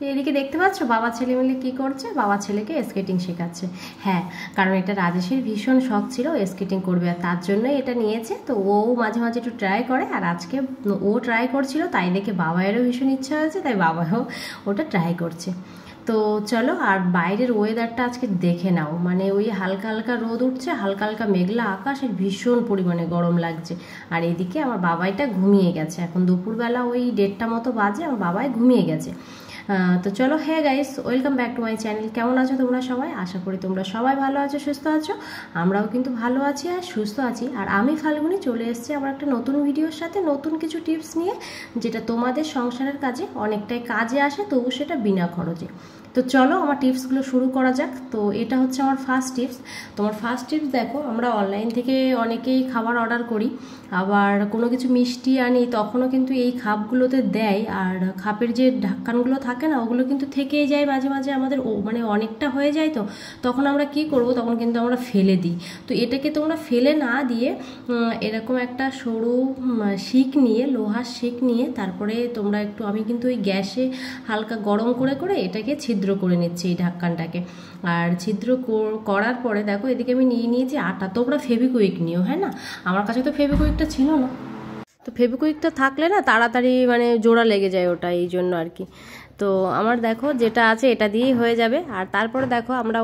তো এদিকে দেখতে পাচ্ছ বাবা ছেলে মিলে কী করছে, বাবা ছেলেকে স্কেটিং শেখাচ্ছে। হ্যাঁ, কারণ এটা রাজেশের ভীষণ শখ ছিল স্কেটিং করবে, আর তার জন্যই এটা নিয়েছে। তো ও মাঝে মাঝে একটু ট্রাই করে, আর আজকে ও ট্রাই করছিল, তাই দেখে বাবায়েরও ভীষণ ইচ্ছা হয়েছে, তাই বাবাও ওটা ট্রাই করছে। তো চলো, আর বাইরের ওয়েদারটা আজকে দেখে নাও, মানে ওই হালকা হালকা রোদ উঠছে, হালকা হালকা মেঘলা আকাশ, আর ভীষণ পরিমাণে গরম লাগছে। আর এদিকে আমার বাবাইটা ঘুমিয়ে গেছে, এখন দুপুরবেলা ওই 1:30 মতো বাজে, আমার বাবাই ঘুমিয়ে গেছে। তো চলো, হ্যাঁ guys, welcome back to my channel. কেমন আছো তোমরা সবাই? আশা করি তোমরা সবাই ভালো আছো, সুস্থ আছো। আমরাও কিন্তু ভালো আছি আর সুস্থ আছি। আর আমি ফাল্গুনি চলে এসেছি আবার একটা নতুন ভিডিওর সাথে, নতুন কিছু টিপস নিয়ে, যেটা তোমাদের সংসারের কাজে অনেকটাই কাজে আসে, তবু সেটা বিনা খরচে। তো চলো আমার টিপসগুলো শুরু করা যাক। তো এটা হচ্ছে আমার ফার্স্ট টিপস। তোমার ফার্স্ট টিপস দেখো, আমরা অনলাইন থেকে অনেকেই খাবার অর্ডার করি, আবার কোনো কিছু মিষ্টি আনি, তখনও কিন্তু এই খাপগুলোতে দেয়, আর খাপের যে ঢাকনাগুলো থাকে না, ওগুলো কিন্তু থেকেই যায় মাঝে মাঝে আমাদের, মানে অনেকটা হয়ে যায়। তো তখন আমরা কি করব, তখন কিন্তু আমরা ফেলে দিই। তো এটাকে তোমরা ফেলে না দিয়ে এরকম একটা সরু শিক নিয়ে, লোহার শিক নিয়ে, তারপরে তোমরা একটু, আমি কিন্তু ওই গ্যাসে হালকা গরম করে করে এটাকে ছিদ্র করে নিচ্ছি এই ঢাকনাটাকে। আর ছিদ্র করার পরে দেখো, এদিকে আমি নিয়ে নিয়েছি আটা। তোমরা ফেভিকুইক নিও, হ্যাঁ না, আমার কাছে তো ফেভিকুইকটা ছিল না, তো ফেভিকুইকটা থাকলে না তাড়াতাড়ি মানে জোড়া লেগে যায় ওটা, এই জন্য আর কি। তো আমার দেখো যেটা আছে এটা দিয়েই হয়ে যাবে। আর তারপরে দেখো আমরা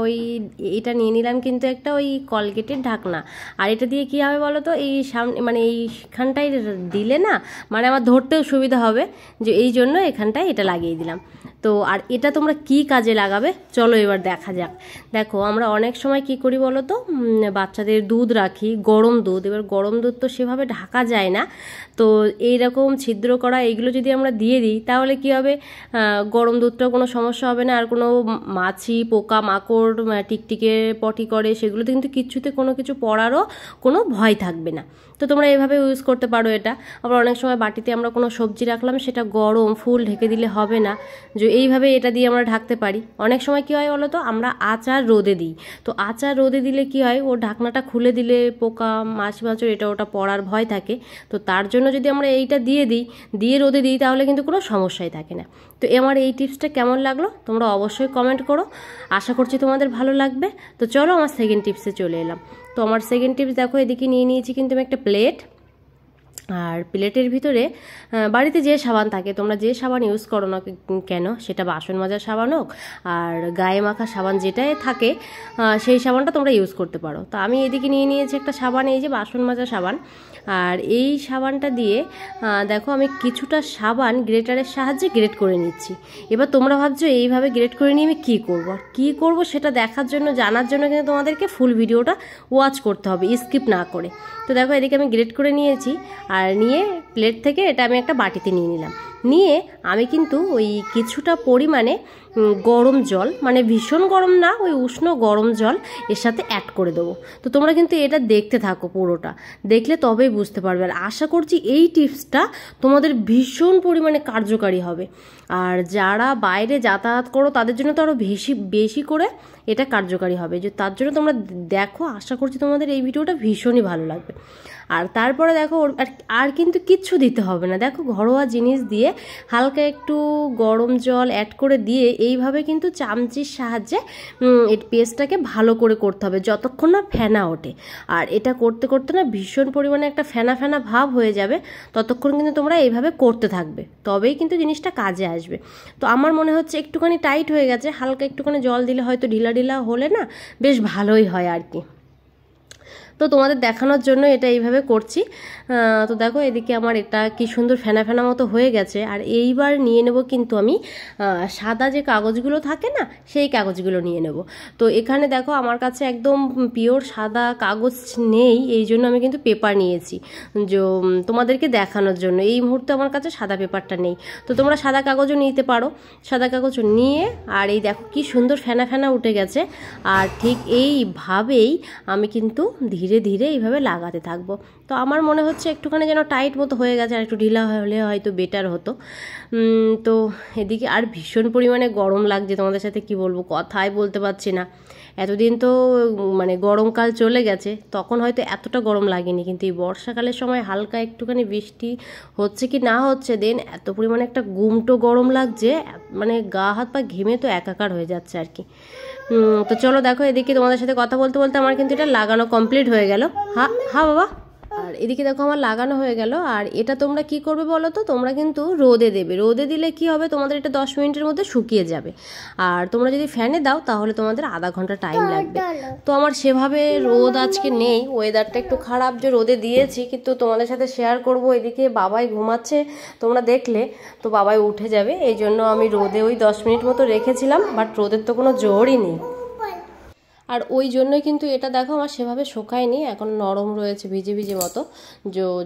এটা নিয়ে নিলাম কিন্তু একটা ওই কলগেটের ঢাকনা। আর এটা দিয়ে কী হবে বলো তো, এই সামনে মানে এইখানটায় দিলে না, মানে আমার ধরতেও সুবিধা হবে, যে এই জন্য এখানটায় এটা লাগিয়ে দিলাম। তো আর এটা তোমরা কি কাজে লাগাবে চলো এবার দেখা যাক। দেখো আমরা অনেক সময় কি করি বলো তো, বাচ্চাদের দুধ রাখি, গরম দুধ। এবার গরম দুধ তো সেভাবে ঢাকা যায় না, তো এইরকম ছিদ্র করা এইগুলো যদি আমরা দিয়ে দিই, তাহলে কি হবে, গরম দুধটাও কোনো সমস্যা হবে না, আর কোনো মাছি পোকা মাকড় টিকটিকে পটি করে সেগুলোতে কিন্তু কিচ্ছুতে কোনো কিছু পড়ারও কোনো ভয় থাকবে না। তো তোমরা এইভাবে ইউজ করতে পারো এটা। আবার অনেক সময় বাটিতে আমরা কোনো সবজি রাখলাম, সেটা গরম, ফুল ঢেকে দিলে হবে না, যে এইভাবে এটা দিয়ে আমরা ঢাকতে পারি। অনেক সময় কী হয় বলো তো, আমরা আচার রোদে দিই, তো আচার রোদে দিলে কি হয়, ও ঢাকনাটা খুলে দিলে পোকা মাছি মাছর এটা ওটা পড়ার ভয় থাকে। তো তার জন্য যদি আমরা এইটা দিয়ে রোদে দিই, তাহলে কিন্তু কোনো সমস্যাই থাকে না। তো আমার এই টিপসটা কেমন লাগলো তোমরা অবশ্যই কমেন্ট করো, আশা করছি তোমাদের ভালো লাগবে। তো চলো আমার সেকেন্ড টিপসে চলে এলাম। তো আমার সেকেন্ড টিপস দেখো, এদিকে নিয়ে নিয়েছি কিন্তু আমি একটা প্লেট। আর প্লেটের ভিতরে বাড়িতে যে সাবান থাকে, তোমরা যে সাবান ইউজ করো না কেন, সেটা বাসন মাজার সাবান হোক আর গায়ে মাখা সাবান যেটাই থাকে, সেই সাবানটা তোমরা ইউজ করতে পারো। তো আমি এদিকে নিয়ে নিয়েছি একটা সাবান, এই যে বাসন মাজা সাবান। আর এই সাবানটা দিয়ে দেখো আমি কিছুটা সাবান গ্রেটারের সাহায্যে গ্রেট করে নিচ্ছি। এবার তোমরা ভাবছো এইভাবে গ্রেট করে নিয়ে আমি কী করব সেটা দেখার জন্য, জানার জন্য কিন্তু তোমাদেরকে ফুল ভিডিওটা ওয়াচ করতে হবে, স্কিপ না করে। তো দেখো এদিকে আমি গ্রেট করে নিয়েছি, আর নিয়ে প্লেট থেকে এটা আমি একটা বাটিতে নিয়ে নিলাম। নিয়ে আমি কিন্তু ওই কিছুটা পরিমাণে গরম জল, মানে ভীষণ গরম না, ওই উষ্ণ গরম জল এর সাথে অ্যাড করে দেবো। তো তোমরা কিন্তু এটা দেখতে থাকো, পুরোটা দেখলে তবেই বুঝতে পারবে। আর আশা করছি এই টিপসটা তোমাদের ভীষণ পরিমাণে কার্যকারী হবে। আর যারা বাইরে যাতায়াত করো তাদের জন্য তো আরও বেশি করে এটা কার্যকারী হবে, যে তার জন্য তোমরা দেখো, আশা করছি তোমাদের এই ভিডিওটা ভীষণই ভালো লাগবে। আর তারপরে দেখো আর কিন্তু কিচ্ছু দিতে হবে না, দেখো ঘরোয়া জিনিস দিয়ে হালকা একটু গরম জল অ্যাড করে দিয়ে এইভাবে কিন্তু চামচির সাহায্যে এই পেস্টটাকে ভালো করে করতে হবে, যতক্ষণ না ফেনা ওঠে। আর এটা করতে করতে না ভীষণ পরিমাণে একটা ফেনা ফেনা ভাব হয়ে যাবে, ততক্ষণ কিন্তু তোমরা এইভাবে করতে থাকবে, তবেই কিন্তু জিনিসটা কাজে আসবে। তো আমার মনে হচ্ছে একটুখানি টাইট হয়ে গেছে, হালকা একটুখানি জল দিলে হয়তো ঢিলা ঢিলা হলে না বেশ ভালোই হয় আর কি। তো তোমাদের দেখানোর জন্য এটা এইভাবে করছি। তো দেখো এদিকে আমার এটা কি সুন্দর ফেনা ফেনা মতো হয়ে গেছে। আর এইবার নিয়ে নেব কিন্তু আমি সাদা যে কাগজগুলো থাকে না, সেই কাগজগুলো নিয়ে নেব। তো এখানে দেখো আমার কাছে একদম পিওর সাদা কাগজ নেই, এই জন্য আমি কিন্তু পেপার নিয়েছি, যে তোমাদেরকে দেখানোর জন্য। এই মুহূর্তে আমার কাছে সাদা পেপারটা নেই, তো তোমরা সাদা কাগজও নিতে পারো। সাদা কাগজ নিয়ে, আর এই দেখো কি সুন্দর ফেনা ফেনা উঠে গেছে। আর ঠিক এইভাবেই আমি কিন্তু ধীরে ধীরে ধীরে এইভাবে লাগাতে থাকবো। তো আমার মনে হচ্ছে একটুখানি যেন টাইট মতো হয়ে গেছে, আর একটু ঢিলা হলে হয়তো বেটার হতো। তো এদিকে আর ভীষণ পরিমাণে গরম লাগছে, তোমাদের সাথে কি বলবো, কথাই বলতে পারছি না। এতদিন তো মানে গরমকাল চলে গেছে, তখন হয়তো এতটা গরম লাগেনি, কিন্তু এই বর্ষাকালের সময় হালকা একটুখানি বৃষ্টি হচ্ছে কি না হচ্ছে, দেন এত পরিমাণে একটা গুমটো গরম লাগছে, মানে গা হাত পা ঘেমে তো একাকার হয়ে যাচ্ছে আর কি। তো চলো দেখো, এদিকে তোমাদের সাথে কথা বলতে বলতে আমার কিন্তু এটা লাগানো কমপ্লিট হয়ে গেল। হ্যাঁ বাবা। আর এদিকে দেখো আমার লাগানো হয়ে গেল। আর এটা তোমরা কি করবে বলো তো, তোমরা কিন্তু রোদে দেবে। রোদে দিলে কি হবে, তোমাদের এটা 10 মিনিটের মধ্যে শুকিয়ে যাবে। আর তোমরা যদি ফ্যানে দাও তাহলে তোমাদের আধা ঘন্টা টাইম লাগবে। তো আমার সেভাবে রোদ আজকে নেই, ওয়েদারটা একটু খারাপ যে রোদে দিয়েছি, কিন্তু তোমাদের সাথে শেয়ার করব। এদিকে বাবাই ঘুমাচ্ছে, তোমরা দেখলে তো বাবাই উঠে যাবে, এই জন্য আমি রোদে ওই 10 মিনিট মতো রেখেছিলাম, বাট রোদের তো কোনো জোরই নেই। আর ওই জন্যই কিন্তু এটা দেখো আমার সেভাবে শুকায়নি, এখন নরম রয়েছে ভিজে ভিজে মতো।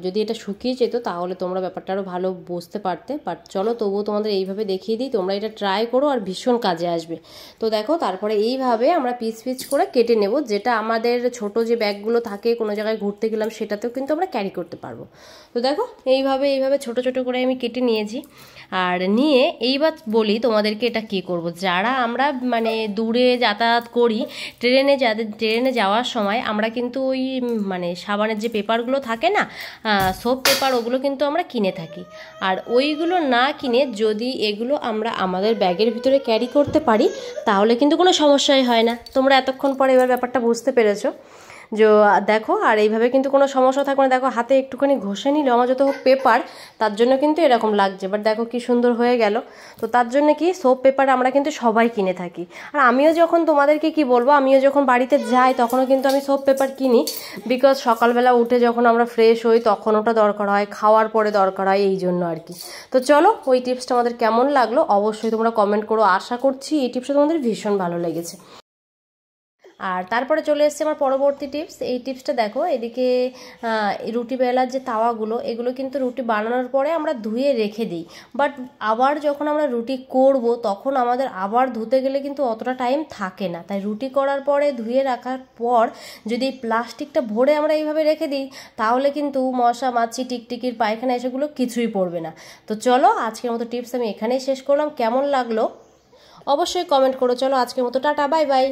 যদি এটা শুকিয়ে যেত তাহলে তোমরা ব্যাপারটা আরও ভালো বুঝতে পারতে। বাট চলো তবুও তোমাদের এইভাবে দেখিয়ে দিই, তোমরা এটা ট্রাই করো আর ভীষণ কাজে আসবে। তো দেখো তারপরে এইভাবে আমরা পিস পিস করে কেটে নেব, যেটা আমাদের ছোট যে ব্যাগগুলো থাকে কোনো জায়গায় ঘুরতে গেলাম সেটাতেও কিন্তু আমরা ক্যারি করতে পারবো। তো দেখো এইভাবে ছোট ছোট করে আমি কেটে নিয়েছি। আর নিয়ে এইবার বলি তোমাদেরকে এটা কি করব। যারা আমরা মানে দূরে যাতায়াত করি, ট্রেনে যাওয়ার সময় আমরা কিন্তু ওই মানে সাবানের যে পেপারগুলো থাকে না, সোপ পেপার, ওগুলো কিন্তু আমরা কিনে থাকি। আর ওইগুলো না কিনে যদি এগুলো আমরা আমাদের ব্যাগের ভিতরে ক্যারি করতে পারি তাহলে কিন্তু কোনো সমস্যাই হয় না। তোমরা এতক্ষণ পরে এবার ব্যাপারটা বুঝতে পেরেছো যে দেখো। আর এইভাবে কিন্তু কোনো সমস্যা থাকবে না। দেখো হাতে একটুখানি ঘষে নিলে আমার যত হোক পেপার, তার জন্য কিন্তু এরকম লাগছে, বাট দেখো কি সুন্দর হয়ে গেল। তো তার জন্য কি সোপ পেপার আমরা কিন্তু সবাই কিনে থাকি। আর আমিও যখন তোমাদেরকে কি বলবো, আমিও যখন বাড়িতে যাই তখনও কিন্তু আমি সোপ পেপার কিনি, বিকজ সকালবেলা উঠে যখন আমরা ফ্রেশ হই তখন ওটা দরকার হয়, খাওয়ার পরে দরকার হয়, এই জন্য আর কি। তো চলো, ওই টিপসটা আমাদের কেমন লাগলো অবশ্যই তোমরা কমেন্ট করো। আশা করছি এই টিপসটা তোমাদের ভীষণ ভালো লেগেছে। আর তারপরে চলে এসছে আমার পরবর্তী টিপস। এই টিপসটা দেখো, এদিকে রুটি বেলার যে তাওয়াগুলো, এগুলো কিন্তু রুটি বানানোর পরে আমরা ধুয়ে রেখে দিই, বাট আবার যখন আমরা রুটি করব তখন আমাদের আবার ধুতে গেলে কিন্তু অতটা টাইম থাকে না। তাই রুটি করার পরে ধুয়ে রাখার পর যদি প্লাস্টিকটা ভরে আমরা এইভাবে রেখে দিই তাহলে কিন্তু মশা মাছি টিকটিকির পায়খানা এসেগুলো কিছুই পড়বে না। তো চলো, আজকের মতো টিপস আমি এখানেই শেষ করলাম। কেমন লাগলো অবশ্যই কমেন্ট করো। চলো আজকের মতো টাটা, বাই বাই।